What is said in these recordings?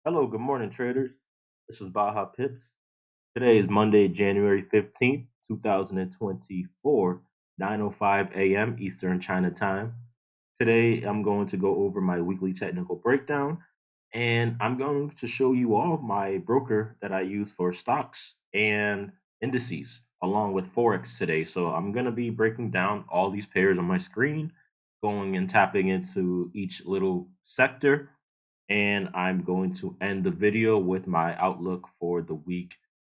Hello, good morning, traders. This is Baja Pips. Today is Monday, January 15th, 2024, 9:05 a.m. Eastern China Time. Today, I'm going to go over my weekly technical breakdown, and I'm going to show you all my broker that I use for stocks and indices, along with Forex today. So, I'm going to be breaking down all these pairs on my screen, going and tapping into each little sector, and I'm going to end the video with my outlook for the week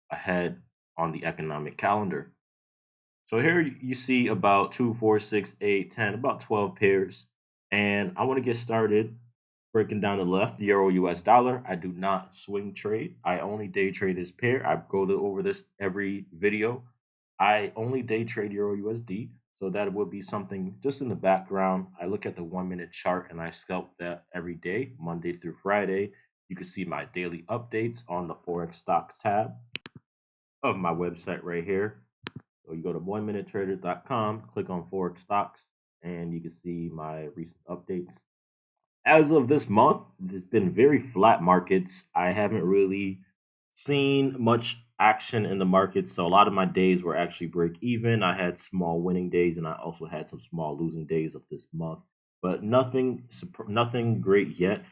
ahead on the economic calendar. So here you see about 2, 4, 6, 8, 10, about 12 pairs. And I want to get started breaking down the left, the Euro US dollar. I do not swing trade. I only day trade this pair. I over this every video. I only day trade Euro USD. So that would be something just in the background. I look at the 1 minute chart and I scalp that every day, Monday through Friday. You can see my daily updates on the Forex stocks tab of my website right here. So you go to 1minutetraders.com, click on Forex stocks, and you can see my recent updates. As of this month, there's been very flat markets. I haven't really seen much action in the market, so a lot of my days were actually break even. I had small winning days, and I also had some small losing days of this month, but nothing great yet.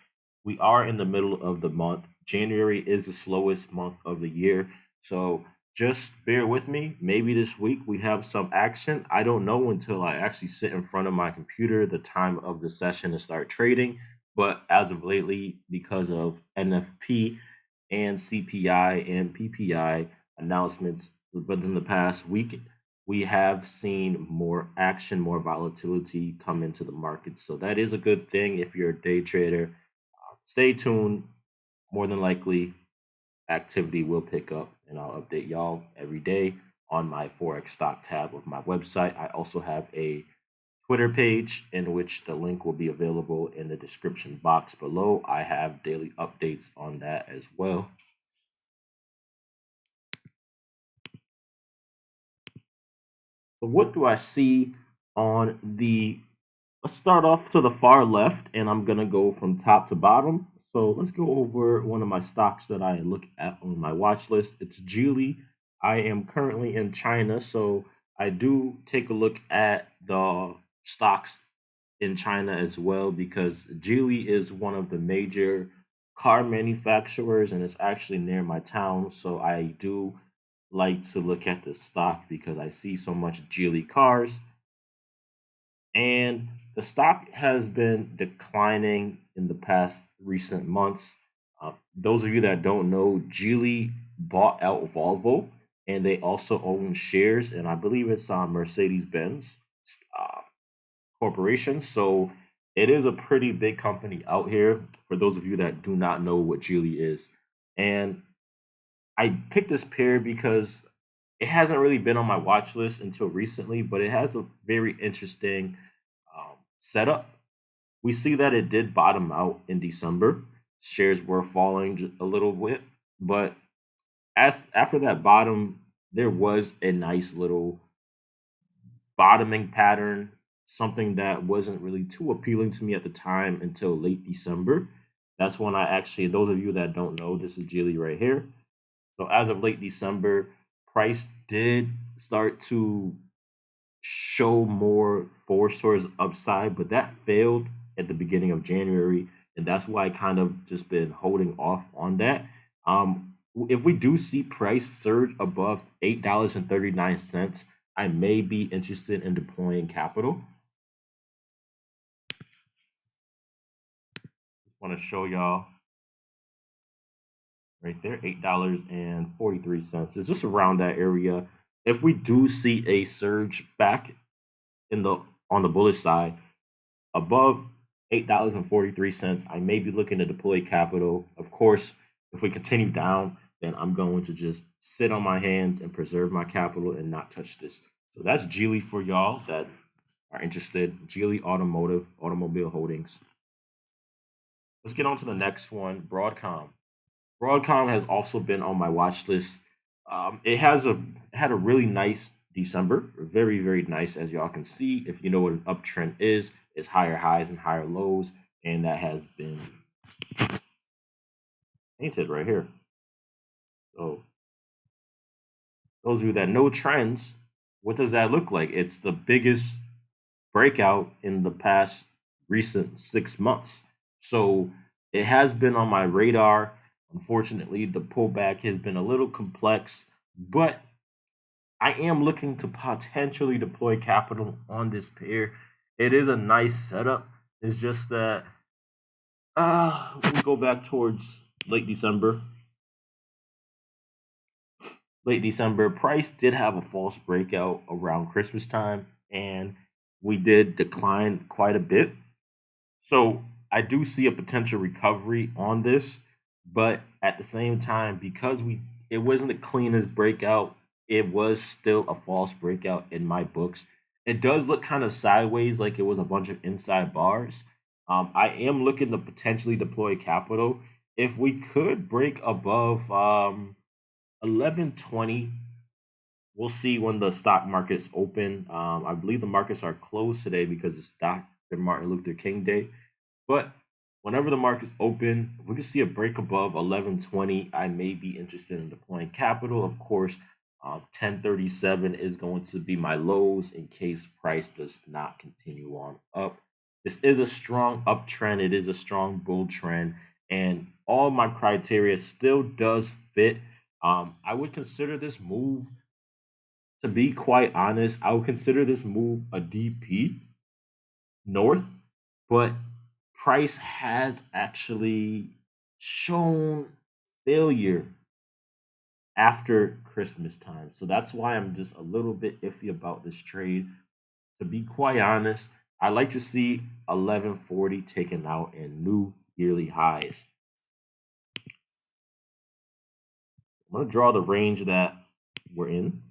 We are in the middle of the month. January is the slowest month of the year, so just bear with me. Maybe this week we have some action. I don't know until I actually sit in front of my computer the time of the session to start trading. But as of lately, because of NFP and CPI and PPI announcements within the past week, we have seen more action, more volatility come into the market. So that is a good thing if you're a day trader. Stay tuned. More than likely, activity will pick up, and I'll update y'all every day on my Forex stock tab of my website. I also have a Twitter page in which the link will be available in the description box below. I have daily updates on that as well. So, what do I see on the? Let's start off to the far left, and I'm gonna go from top to bottom. So let's go over one of my stocks that I look at on my watch list. It's Geely. I am currently in China, so I do take a look at the stocks in China as well because Geely is one of the major car manufacturers and it's actually near my town. So I do like to look at the stock because I see so much Geely cars, and the stock has been declining in the past recent months. Those of you that don't know, Geely bought out Volvo, and they also own shares, and I believe it's on Mercedes Benz uh, Corporation. So it is a pretty big company out here. For those of you that do not know what Geely is, and I picked this pair because it hasn't really been on my watch list until recently, but it has a very interesting setup. We see that it did bottom out in December. Shares were falling a little bit, but as after that bottom, there was a nice little bottoming pattern, something that wasn't really too appealing to me at the time until late December. That's when I actually, those of you that don't know, this is Geely right here. So as of late December, price did start to show more force towards upside, but that failed at the beginning of January, and that's why I kind of just been holding off on that. If we do see price surge above $8.39, I may be interested in deploying capital. Just want to show y'all right there, $8.43. It's just around that area. If we do see a surge back in the on the bullish side above $8.43, I may be looking to deploy capital. Of course, if we continue down, then I'm going to just sit on my hands and preserve my capital and not touch this. So that's Geely for y'all that are interested. Geely Automobile Holdings. Let's get on to the next one, Broadcom. Broadcom has also been on my watch list. It had a really nice December, very nice, as y'all can see. If you know what an uptrend is, it's higher highs and higher lows, and that has been painted right here. So those of you that know trends, what does that look like? It's the biggest breakout in the past recent 6 months. So it has been on my radar. Unfortunately, the pullback has been a little complex, but I am looking to potentially deploy capital on this pair. It is a nice setup. It's just that we go back towards late December, price did have a false breakout around Christmas time, and we did decline quite a bit. So I do see a potential recovery on this, but at the same time, because it wasn't the cleanest breakout, it was still a false breakout in my books. It does look kind of sideways, like it was a bunch of inside bars. I am looking to potentially deploy capital. If we could break above 1120, we'll see when the stock markets open. I believe the markets are closed today because it's Dr. Martin Luther King Day. But whenever the markets open, if we can see a break above 1120, I may be interested in deploying capital. Of course, 1037 is going to be my lows in case price does not continue on up. This is a strong uptrend. It is a strong bull trend, and all my criteria still does fit. I would consider this move, to be quite honest, I would consider this move a DP north, but price has actually shown failure after Christmas time. So that's why I'm just a little bit iffy about this trade. To be quite honest, I like to see 1140 taken out in new yearly highs. I'm going to draw the range that we're in.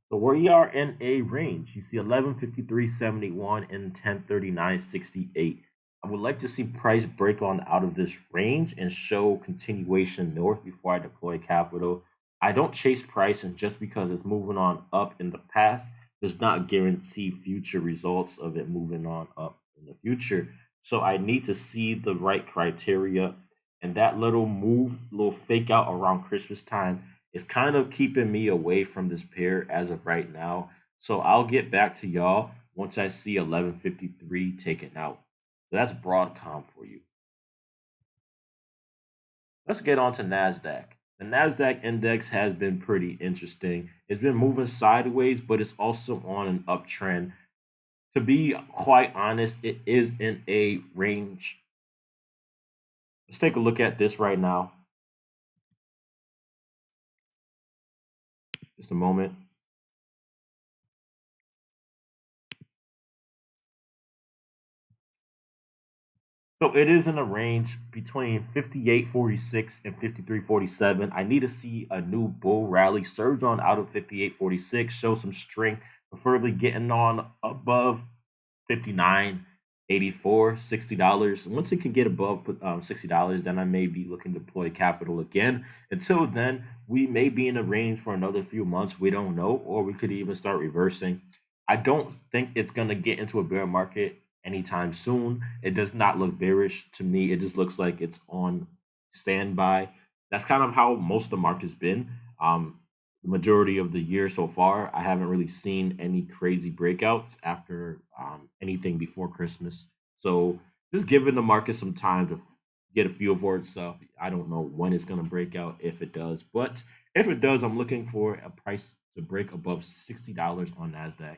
So we are in a range. You see 1153.71 and 1039.68. I would like to see price break on out of this range and show continuation north before I deploy capital. I don't chase price, and just because it's moving on up in the past does not guarantee future results of it moving on up in the future. So I need to see the right criteria, and that little move, little fake out around Christmas time is kind of keeping me away from this pair as of right now. So I'll get back to y'all once I see 1153 taken out. So that's Broadcom for you. Let's get on to NASDAQ. The NASDAQ index has been pretty interesting. It's been moving sideways, but it's also on an uptrend. To be quite honest, it is in a range. Let's take a look at this right now. Just a moment. So it is in a range between 58.46 and 53.47. I need to see a new bull rally surge on out of 58.46, show some strength, preferably getting on above 59.84, $60. Once it can get above $60, then I may be looking to deploy capital again. Until then, we may be in a range for another few months. We don't know, or we could even start reversing. I don't think it's going to get into a bear market anytime soon. It does not look bearish to me. It just looks like it's on standby. That's kind of how most of the market's been. The majority of the year so far, I haven't really seen any crazy breakouts after anything before Christmas. So just giving the market some time to get a feel for itself. I don't know when it's going to break out, if it does, but if it does, I'm looking for a price to break above $60 on NASDAQ.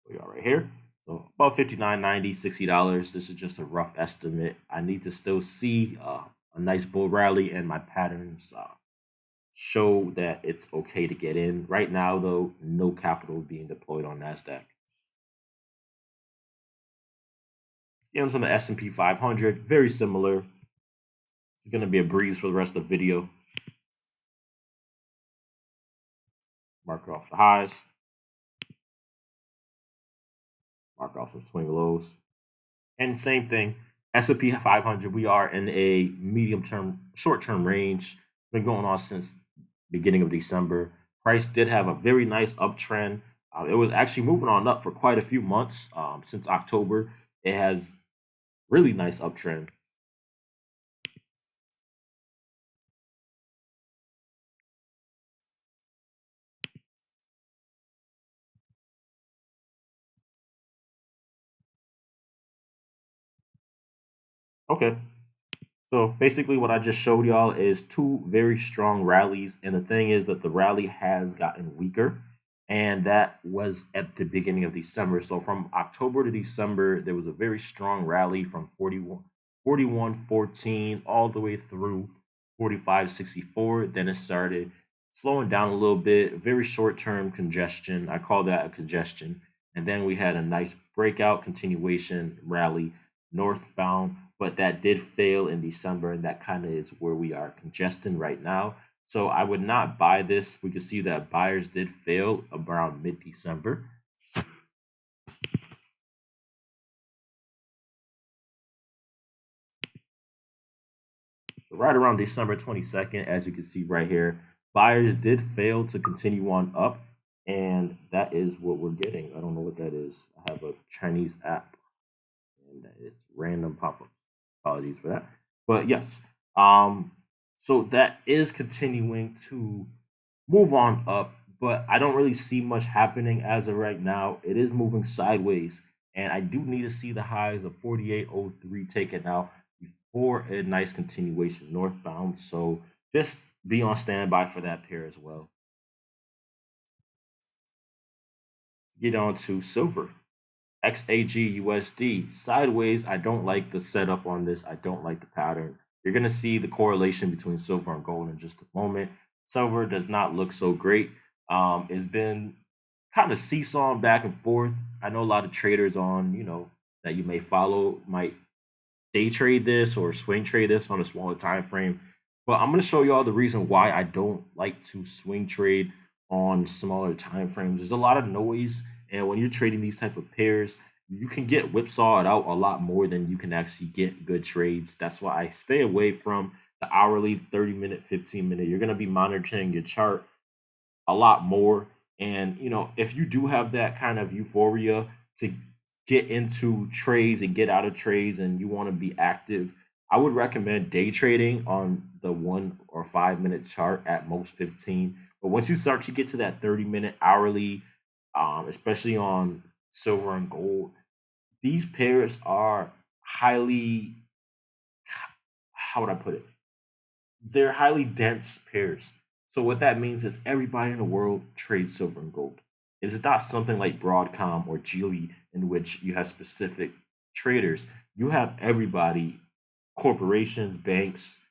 We are right here. So about 59.90, $60. This is just a rough estimate. I need to still see a nice bull rally, and my patterns show that it's okay to get in. Right now, though, no capital being deployed on NASDAQ. Skins on the S&P 500, very similar. It's going to be a breeze for the rest of the video. Mark off the highs. Mark off some swing lows. And same thing, S&P 500, we are in a medium-term, short-term range. Been going on since beginning of December. Price did have a very nice uptrend. It was actually moving on up for quite a few months since October. It has really nice uptrend. Okay. So basically, what I just showed y'all is two very strong rallies, and the thing is that the rally has gotten weaker, and that was at the beginning of December. So from October to December, there was a very strong rally from 41.14 all the way through 45.64. Then it started slowing down a little bit, very short term congestion. I call that a congestion. And then we had a nice breakout continuation rally northbound, but that did fail in December, and that kind of is where we are congesting right now. So I would not buy this. We can see that buyers did fail around mid December. Right around December 22nd, as you can see right here, buyers did fail to continue on up, and that is what we're getting. I don't know what that is. I have a Chinese app, and that is random pop-ups. Apologies for that. But yes, so that is continuing to move on up, but I don't really see much happening as of right now. It is moving sideways, and I do need to see the highs of 48.03 taken out before a nice continuation northbound. So just be on standby for that pair as well. Get on to silver. XAG sideways. I don't like the setup on this. I don't like the pattern. You're going to see the correlation between silver and gold in just a moment. Silver does not look so great. It's been kind of seesawing back and forth. I know a lot of traders on, that you may follow might day trade this or swing trade this on a smaller time frame. But I'm going to show you all the reason why I don't like to swing trade on smaller time frames. There's a lot of noise, and when you're trading these type of pairs, you can get whipsawed out a lot more than you can actually get good trades. That's why I stay away from the hourly 30-minute, 15-minute. You're going to be monitoring your chart a lot more. And if you do have that kind of euphoria to get into trades and get out of trades and you want to be active, I would recommend day trading on the 1 or 5 minute chart, at most 15. But once you start to get to that 30-minute hourly, especially on silver and gold, these pairs are highly, how would I put it? They're highly dense pairs. So what that means is everybody in the world trades silver and gold. It's not something like Broadcom or Geely in which you have specific traders. You have everybody, corporations, banks,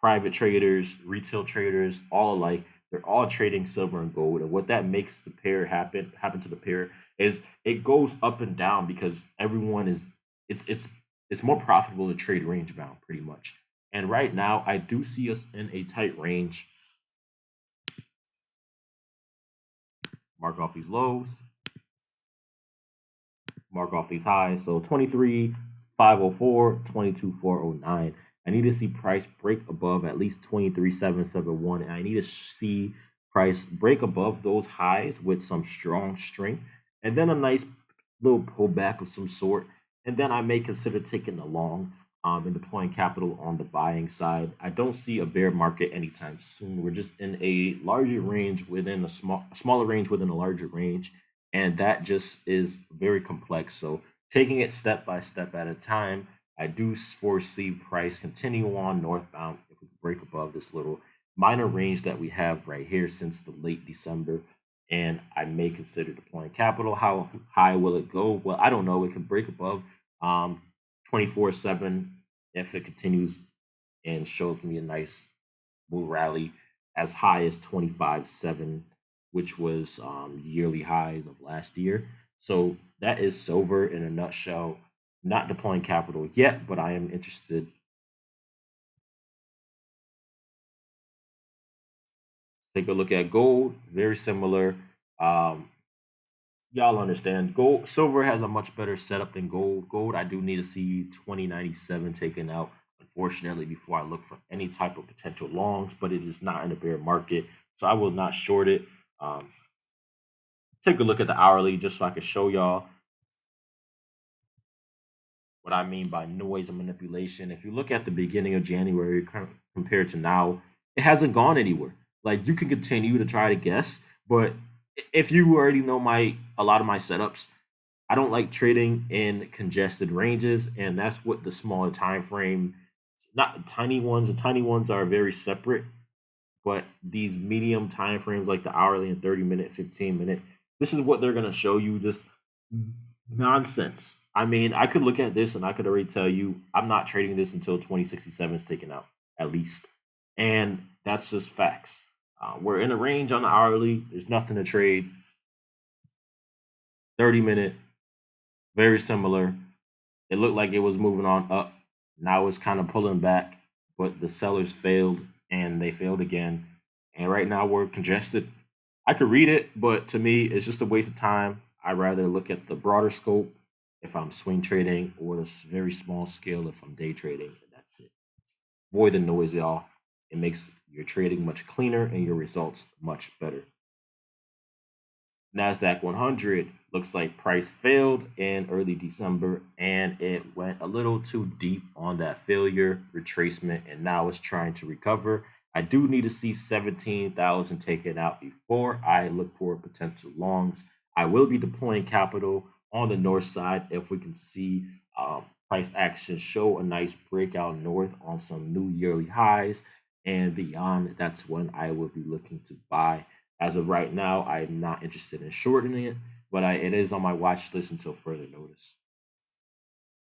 private traders, retail traders, all alike. They're all trading silver and gold. And what that makes the pair happen to the pair is it goes up and down because everyone is it's more profitable to trade range bound pretty much. And right now I do see us in a tight range. Mark off these lows, mark off these highs. So 23,504, 22,409. I need to see price break above at least 23,771. And I need to see price break above those highs with some strong strength and then a nice little pullback of some sort. And then I may consider taking a long and deploying capital on the buying side. I don't see a bear market anytime soon. We're just in a larger range within a smaller range within a larger range, and that just is very complex. So taking it step by step at a time, I do foresee price continue on northbound if we break above this little minor range that we have right here since the late December. And I may consider deploying capital. How high will it go? Well, I don't know. It can break above 24/7 if it continues and shows me a nice bull rally as high as 25/7, which was yearly highs of last year. So that is silver in a nutshell. Not deploying capital yet, but I am interested. Take a look at gold, very similar. Um, y'all understand gold, silver has a much better setup than gold. Gold, I do need to see 2097 taken out, unfortunately, before I look for any type of potential longs, but it is not in a bear market, so I will not short it. um, Take a look at the hourly just so I can show y'all. what I mean by noise and manipulation. If you look at the beginning of January compared to now, it hasn't gone anywhere. Like you can continue to try to guess, but if you already know my a lot of my setups, I don't like trading in congested ranges, and that's what the smaller time frame, not the tiny ones. The tiny ones are very separate, but these medium time frames like the hourly and 30-minute, 15-minute, this is what they're gonna show you. Just nonsense. I mean, I could look at this and I could already tell you I'm not trading this until 2067 is taken out, at least. And that's just facts. We're in a range on the hourly. There's nothing to trade. 30-minute, very similar. It looked like it was moving on up. Now it's kind of pulling back, but the sellers failed and they failed again. And right now we're congested. I could read it, but to me, it's just a waste of time. I'd rather look at the broader scope if I'm swing trading or the very small scale if I'm day trading. And that's it. Avoid the noise, y'all. It makes your trading much cleaner and your results much better. NASDAQ 100 looks like price failed in early December and it went a little too deep on that failure retracement and now it's trying to recover. I do need to see 17,000 taken out before I look for potential longs. I will be deploying capital on the north side if we can see price action show a nice breakout north on some new yearly highs and beyond. That's when I will be looking to buy. As of right now, I'm not interested in shortening it, but it is on my watch list until further notice.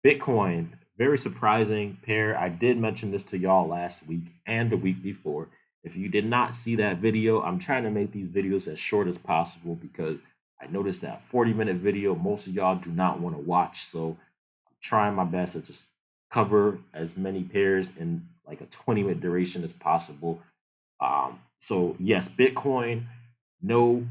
Bitcoin, very surprising pair. I did mention this to y'all last week and the week before. If you did not see that video, I'm trying to make these videos as short as possible because I noticed that 40-minute video, most of y'all do not want to watch. So I'm trying my best to just cover as many pairs in like a 20-minute duration as possible. So yes, Bitcoin, no,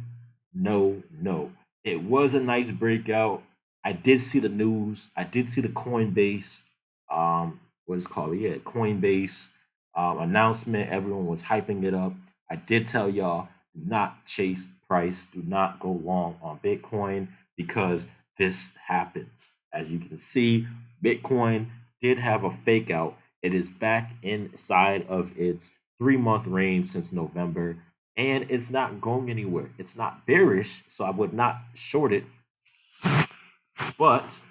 no, no. It was a nice breakout. I did see the news. I did see the Coinbase, what is it called? Yeah, Coinbase announcement. Everyone was hyping it up. I did tell y'all, do not chase price. Do not go long on Bitcoin because this happens. As you can see, Bitcoin did have a fake out. It is back inside of its 3-month range since November, and it's not going anywhere. It's not bearish, so I would not short it. But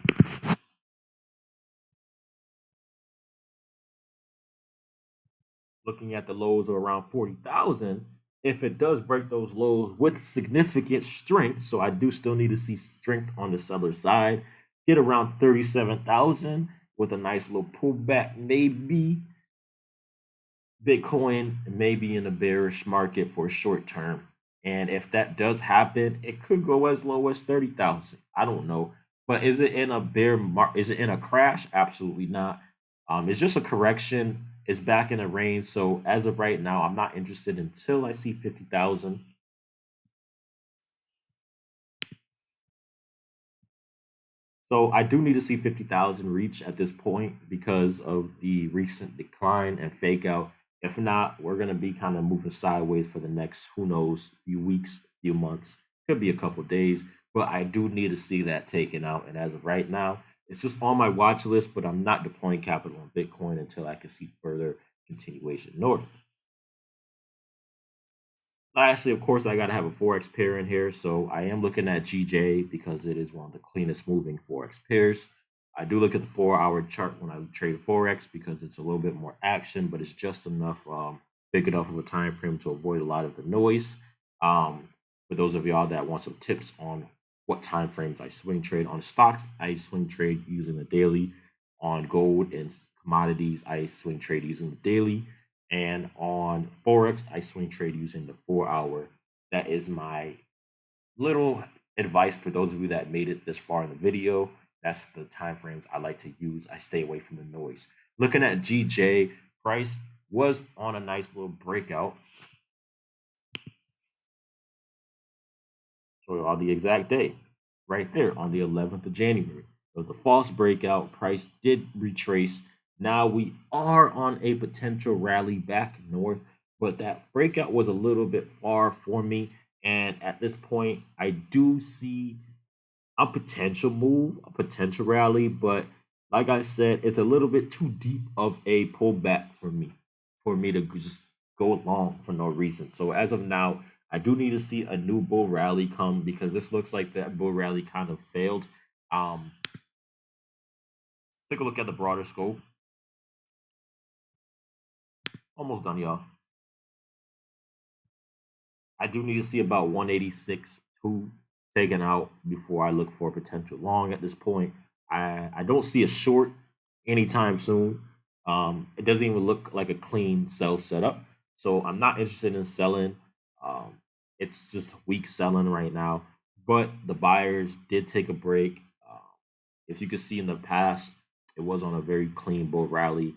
looking at the lows of around 40,000, if it does break those lows with significant strength, so I do still need to see strength on the seller side, get around 37,000 with a nice little pullback, maybe Bitcoin may be in a bearish market for short term. And if that does happen, it could go as low as 30,000. I don't know. But is it in a is it in a crash? Absolutely not. It's just a correction. It's back in a range. So as of right now, I'm not interested until I see 50,000. So I do need to see 50,000 reach at this point because of the recent decline and fake out. If not, we're going to be kind of moving sideways for the next, who knows, few weeks, few months, could be a couple days. But I do need to see that taken out. And as of right now, it's just on my watch list, but I'm not deploying capital on Bitcoin until I can see further continuation north. Lastly, of course, I got to have a Forex pair in here. So I am looking at GJ because it is one of the cleanest moving Forex pairs. I do look at the 4-hour chart when I trade Forex because it's a little bit more action, but it's just enough, big enough of a time frame to avoid a lot of the noise. For those of y'all that want some tips on what time frames I swing trade on stocks, I swing trade using the daily. On gold and commodities, I swing trade using the daily. And on Forex, I swing trade using the 4-hour. That is my little advice for those of you that made it this far in the video. That's the time frames I like to use. I stay away from the noise. Looking at GJ, price was on a nice little breakout. Show you all the exact day. Right there on the 11th of January. It was a false breakout. Price did retrace. Now we are on a potential rally back north, but that breakout was a little bit far for me. And at this point, I do see a potential move, a potential rally, but like I said, it's a little bit too deep of a pullback for me to just go long for no reason. So as of now, I do need to see a new bull rally come because this looks like that bull rally kind of failed. Um, take a look at the broader scope. Almost done, y'all. I do need to see about 186 2 taken out before I look for a potential long at this point. I don't see a short anytime soon. It doesn't even look like a clean sell setup. So I'm not interested in selling. It's just weak selling right now. But the buyers did take a break. If you could see in the past, it was on a very clean bull rally,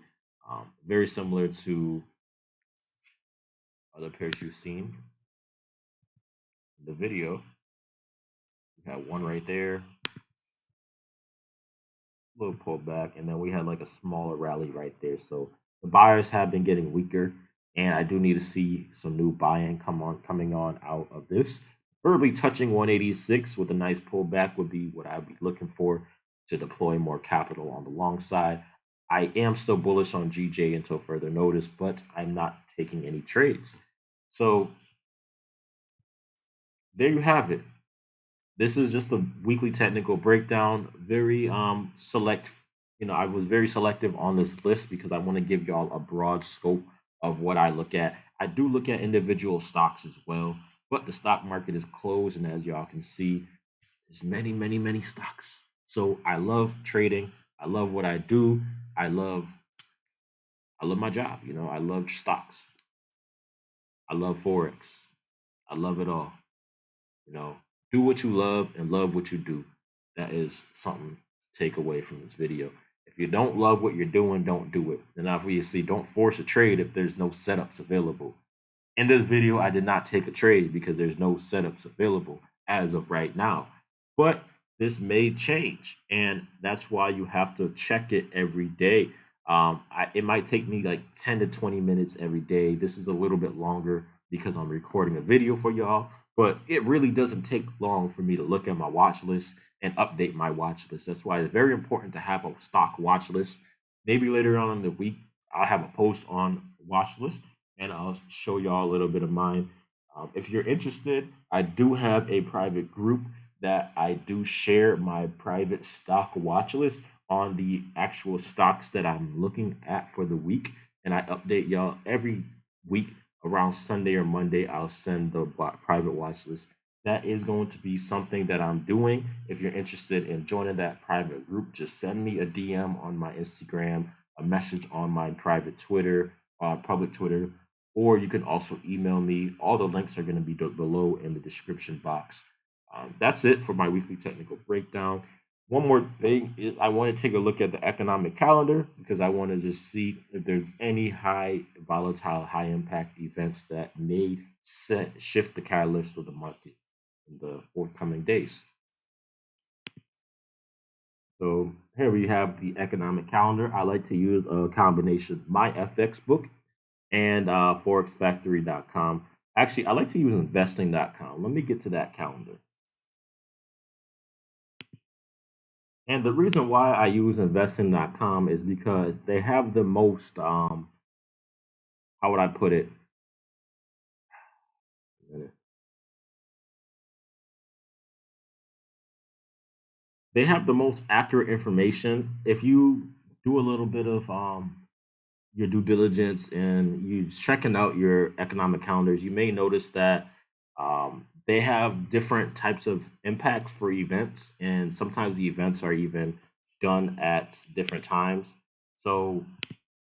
very similar to other pairs you've seen in the video. We had one right there, little pullback, and then we had like a smaller rally right there. So the buyers have been getting weaker, and I do need to see some new buy-in coming on out of this. Preferably touching 186 with a nice pullback would be what I'd be looking for to deploy more capital on the long side. I am still bullish on GJ until further notice, but I'm not taking any trades. So there you have it. This is just a weekly technical breakdown. Very select. I was very selective on this list because I want to give y'all a broad scope of what I look at. I do look at individual stocks as well, but the stock market is closed, and as y'all can see, there's many, many, many stocks. So I love trading. I love what I do. I love I love my job. I love stocks. I love Forex. I love it all. You know, do what you love and love what you do. That is something to take away from this video. If you don't love what you're doing, don't do it. And obviously, don't force a trade if there's no setups available. In this video, I did not take a trade because there's no setups available as of right now. But this may change, and that's why you have to check it every day. It might take me like 10 to 20 minutes every day. This is a little bit longer because I'm recording a video for y'all, but it really doesn't take long for me to look at my watch list and update my watch list. That's why it's very important to have a stock watch list. Maybe later on in the week, I'll have a post on watch list and I'll show y'all a little bit of mine. If you're interested, I do have a private group that I do share my private stock watch list on the actual stocks that I'm looking at for the week. And I update y'all every week around Sunday or Monday. I'll send the private watch list. That is going to be something that I'm doing. If you're interested in joining that private group, just send me a DM on my Instagram, a message on my private Twitter, public Twitter, or you can also email me. All the links are going to be below in the description box. That's it for my weekly technical breakdown. One more thing is I want to take a look at the economic calendar because I want to just see if there's any high volatile, high impact events that may shift the catalyst of the market in the forthcoming days. So here we have the economic calendar. I like to use a combination of my FX book and forexfactory.com. Actually, I like to use investing.com. Let me get to that calendar. And the reason why I use investing.com is because they have the most, how would I put it? They have the most accurate information. If you do a little bit of your due diligence and you checking out your economic calendars, you may notice that they have different types of impacts for events, and sometimes the events are even done at different times. So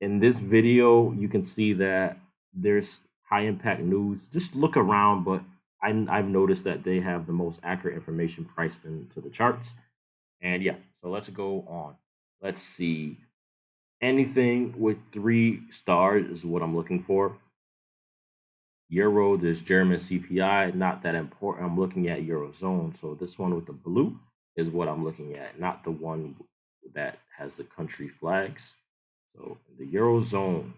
in this video, you can see that there's high impact news. Just look around, but I've noticed that they have the most accurate information priced into the charts. And yeah, so let's go on. Let's see. Anything with 3 stars is what I'm looking for. Euro, there's German CPI, not that important. I'm looking at Eurozone. So this one with the blue is what I'm looking at, not the one that has the country flags. So the Eurozone.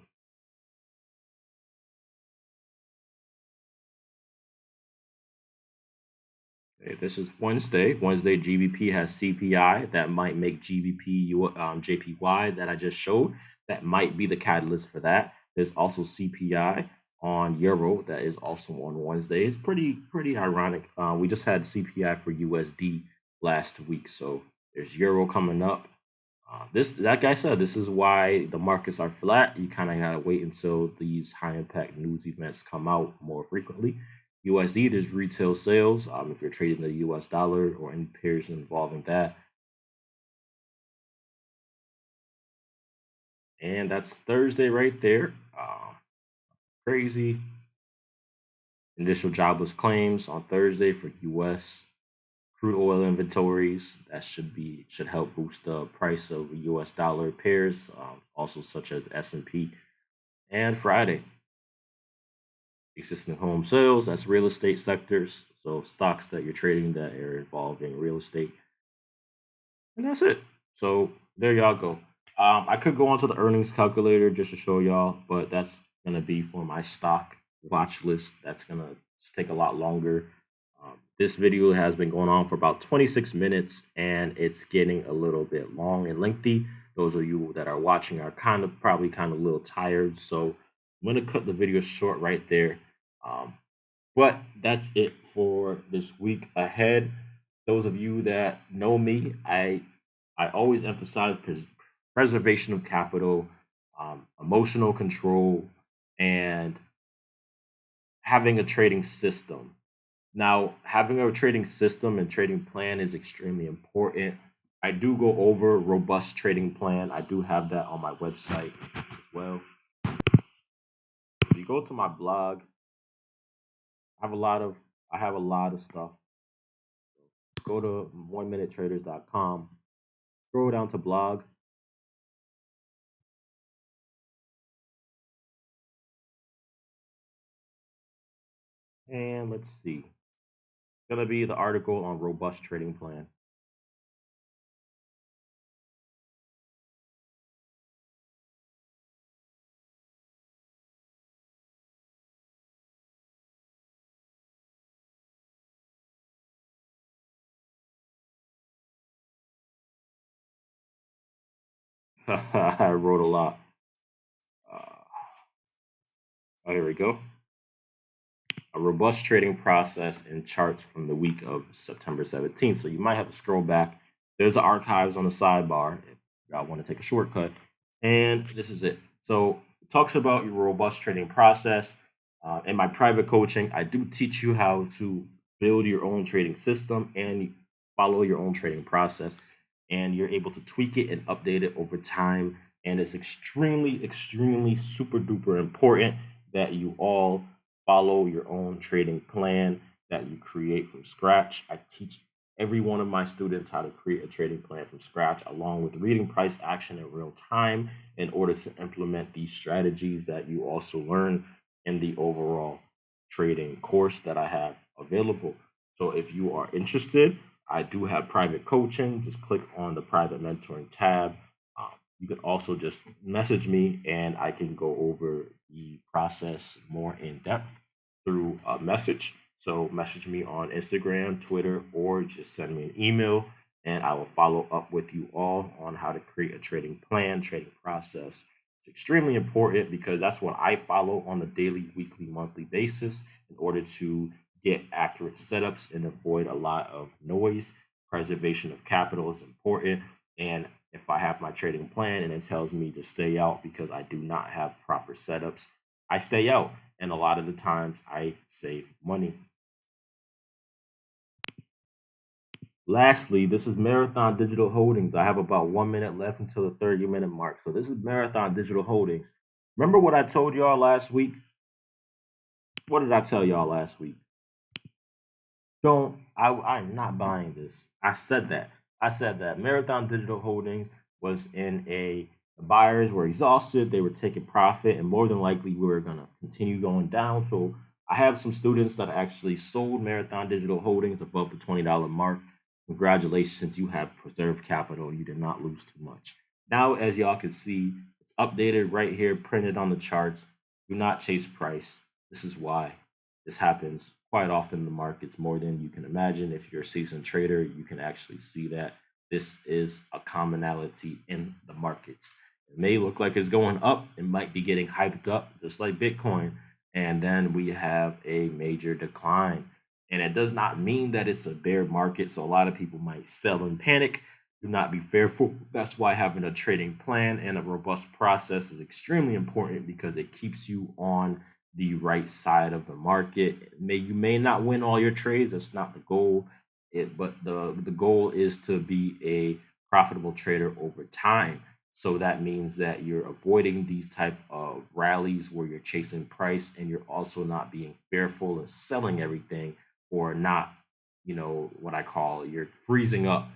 Okay, this is Wednesday. Wednesday, GBP has CPI that might make JPY that I just showed. That might be the catalyst for that. There's also CPI on Euro that is also on Wednesday. It's pretty ironic. We just had CPI for USD last week, so there's Euro coming up. This, like I said, this is why the markets are flat. You kind of gotta wait until these high impact news events come out more frequently. USD, there's retail sales. If you're trading the US dollar or any pairs involving that, and that's Thursday right there. Crazy. Initial jobless claims on Thursday for US crude oil inventories. That should help boost the price of US dollar pairs, also such as S&P. And Friday, existing home sales. That's real estate sectors. So stocks that you're trading that are involved in real estate. And that's it. So there y'all go. I could go on to the earnings calculator just to show y'all, but that's gonna be for my stock watch list. That's gonna take a lot longer. This video has been going on for about 26 minutes, and it's getting a little bit long and lengthy. Those of you that are watching are probably kind of a little tired, so I'm gonna cut the video short right there. Um, but that's it for this week ahead. Those of you that know me, I always emphasize preservation of capital, emotional control, and having a trading system. Now, having a trading system and trading plan is extremely important. I do go over robust trading plan. I do have that on my website as well. If you go to my blog, I have a lot of I have a lot of stuff. Go to 1minutetraders.com, scroll down to blog, and let's see. It's gonna be the article on robust trading plan. I wrote a lot. Oh, here we go. A robust trading process and charts from the week of September 17th. So you might have to scroll back. There's the archives on the sidebar if y'all want to take a shortcut. And this is it. So it talks about your robust trading process. In my private coaching, I do teach you how to build your own trading system and follow your own trading process. And you're able to tweak it and update it over time. And it's extremely super duper important that you all follow your own trading plan that you create from scratch. I teach every one of my students how to create a trading plan from scratch, along with reading price action in real time in order to implement these strategies that you also learn in the overall trading course that I have available. So if you are interested, I do have private coaching. Just click on the private mentoring tab. You can also just message me and I can go over the process more in depth through a message. So message me on Instagram, Twitter, or just send me an email and I will follow up with you all on how to create a trading plan, trading process. It's extremely important because that's what I follow on the daily, weekly, monthly basis in order to get accurate setups and avoid a lot of noise. Preservation of capital is important. And if I have my trading plan and it tells me to stay out because I do not have proper setups, I stay out. And a lot of the times I save money. Lastly, this is Marathon Digital Holdings. I have about 1 minute left until the 30-minute mark. So this is Marathon Digital Holdings. Remember what I told y'all last week? What did I tell y'all last week? I'm not buying this. I said that. I said that Marathon Digital Holdings was in a the buyers were exhausted, they were taking profit, and more than likely we were gonna continue going down. So I have some students that actually sold Marathon Digital Holdings above the $20 mark. Congratulations, you have preserved capital. You did not lose too much. Now, as y'all can see, it's updated right here, printed on the charts. Do not chase price. This is why this happens quite often in the markets more than you can imagine. If you're a seasoned trader, you can actually see that this is a commonality in the markets. It may look like it's going up, it might be getting hyped up, just like Bitcoin, and then we have a major decline. And it does not mean that it's a bear market. So a lot of people might sell in panic. Do not be fearful. That's why having a trading plan and a robust process is extremely important because it keeps you on the right side of the market. You may not win all your trades. That's not the goal. But the goal is to be a profitable trader over time. So that means that you're avoiding these type of rallies where you're chasing price and you're also not being fearful and selling everything or not, what I call you're freezing up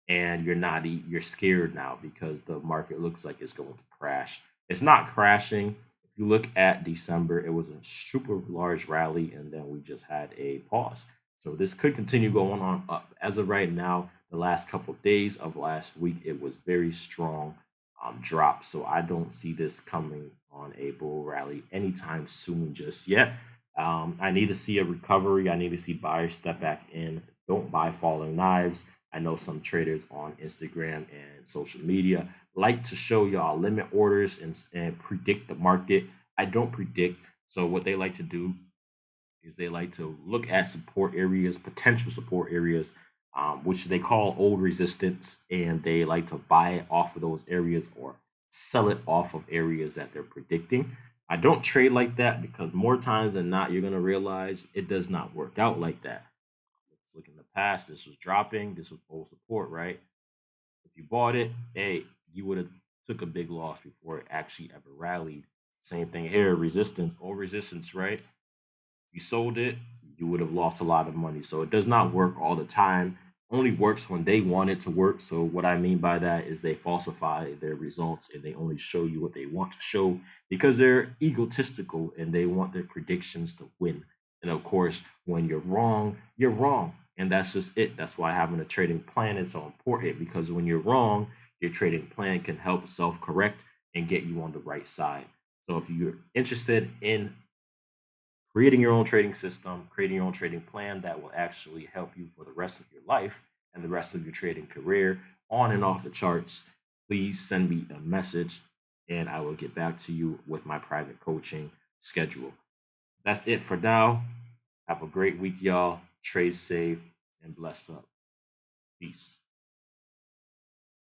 and you're scared now because the market looks like it's going to crash. It's not crashing. If you look at December, it was a super large rally and then we just had a pause. So this could continue going on up. As of right now, the last couple of days of last week, it was very strong drop. So I don't see this coming on a bull rally anytime soon just yet. I need to see a recovery. I need to see buyers step back in. Don't buy falling knives. I know some traders on Instagram and social media like to show y'all limit orders and predict the market. I don't predict. So what they like to do is they like to look at support areas, potential support areas, which they call old resistance, and they like to buy it off of those areas or sell it off of areas that they're predicting. I don't trade like that because more times than not, you're going to realize it does not work out like that. Let's look in the past. This was dropping. This was old support, right? If you bought it, hey, you would have took a big loss before it actually ever rallied. Same thing here, resistance, old resistance, right? You sold it, you would have lost a lot of money. So it does not work all the time. Only works when they want it to work. So what I mean by that is they falsify their results and they only show you what they want to show because they're egotistical and they want their predictions to win. And of course, when you're wrong, you're wrong. And that's just it. That's why having a trading plan is so important because when you're wrong, your trading plan can help self correct and get you on the right side. So if you're interested in creating your own trading system, creating your own trading plan that will actually help you for the rest of your life and the rest of your trading career on and off the charts, please send me a message and I will get back to you with my private coaching schedule. That's it for now. Have a great week, y'all. Trade safe and bless up. Peace.